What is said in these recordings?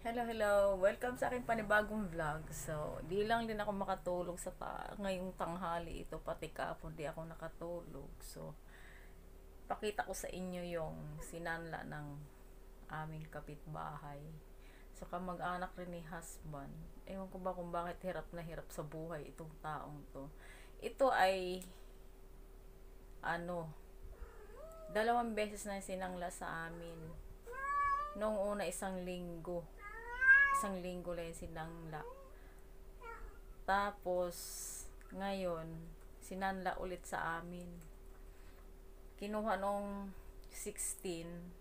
Hello, hello. Welcome sa aking panibagong vlog. So, di lang din ako makatulog sa ngayong tanghali ito. Pati kahapon di ako nakatulog. So, pakita ko sa inyo yung sinanla ng aming kapitbahay. So, kamag-anak rin ni husband. Ewan ko ba kung bakit hirap na hirap sa buhay itong taong to. Ito ay, dalawang beses na sinangla sa amin. Noong una, isang linggo lang yung sinangla. Tapos ngayon sinanla ulit sa amin. Kinuha nung 16.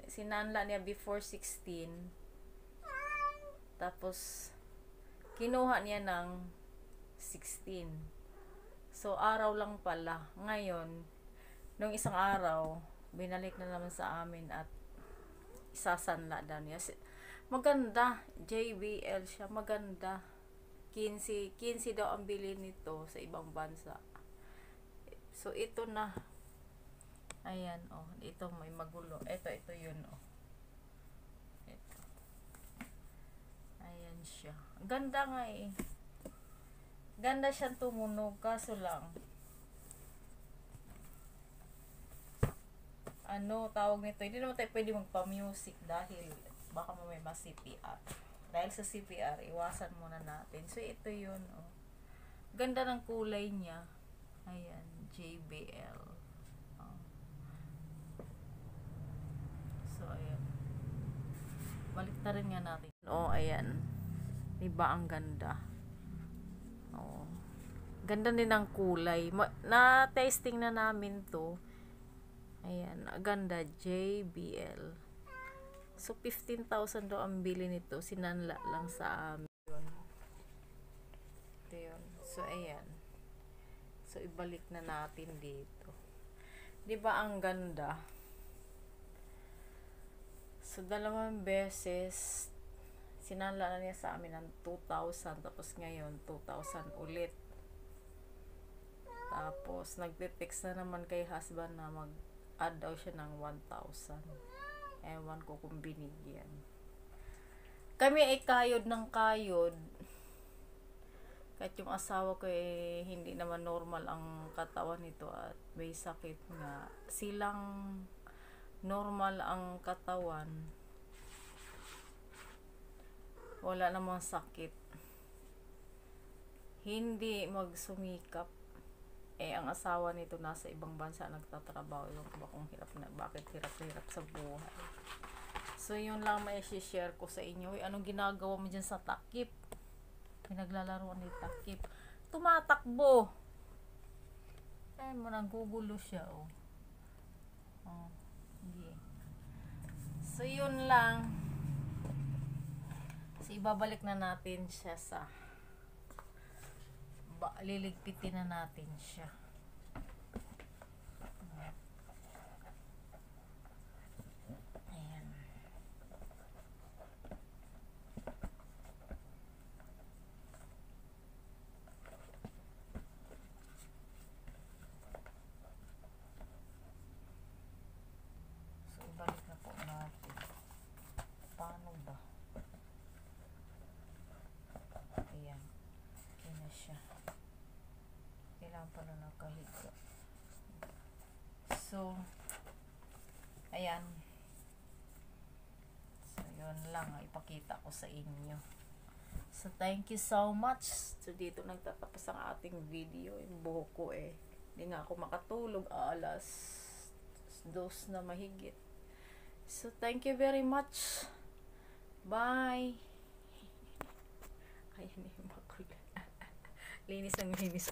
Sinanla niya before 16. Tapos kinuha niya ng 16. So araw lang pala. Ngayon nung isang araw binalik na naman sa amin at isasanla daw niya. Maganda, JBL siya, maganda. 15 daw ang bili nito sa ibang bansa. So ito na. Ayan, ito may magulo. Ito yun, Ito. Ayan siya. Ganda nga eh. Ganda siyang tumunog, kaso lang tawag nito, hindi naman tayo pwede magpa-music dahil baka may ma-CPR. Dahil sa CPR, iwasan muna natin. So, ito yun, Ganda ng kulay niya. Ayan, JBL. So, ayan. Balik na rin nga natin. Ayan. Diba ang ganda? Ganda din ang kulay. Na-testing na namin to. Ayan, ganda, JBL. So, 15,000 daw ang bili nito. Sinanla lang sa amin. Ito yun. So, ayan. So, ibalik na natin dito. Diba ang ganda? So, dalawang beses sinanla na niya sa amin ng 2,000. Tapos ngayon, 2,000 ulit. Tapos, nagte-text na naman kay husband na mag-add daw siya ng 1,000. Ewan ko kung binigyan. Kami ay kayod ng kayod. Kahit yung asawa ko hindi naman normal ang katawan nito at may sakit nga. Silang normal ang katawan. Wala namang sakit. Hindi magsumikap. Ang asawa nito nasa ibang bansa nagtatrabaho. Yung ba kung bakit hirap sa buhay. So, yun lang may share ko sa inyo. Anong ginagawa mo dyan sa takip? Pinaglalaroan ni takip. Tumatakbo. Ayan mo, nanggugulo siya, Okay. So, yun lang. So, ibabalik na natin siya sa liligpitin na natin siya. Ayan. So, ibalik na po natin. Paano ba? Ayan. Ayan na siya. Kailangan pala nakahiga. So, ayan. So, yun lang ipakita ko sa inyo. So, thank you so much. So, dito nagtatapos ang ating video. Yung buhok ko hindi nga ako makatulog. Alas 2 na mahigit. So, thank you very much. Bye. Ayan yung makulit. Linis ang linis.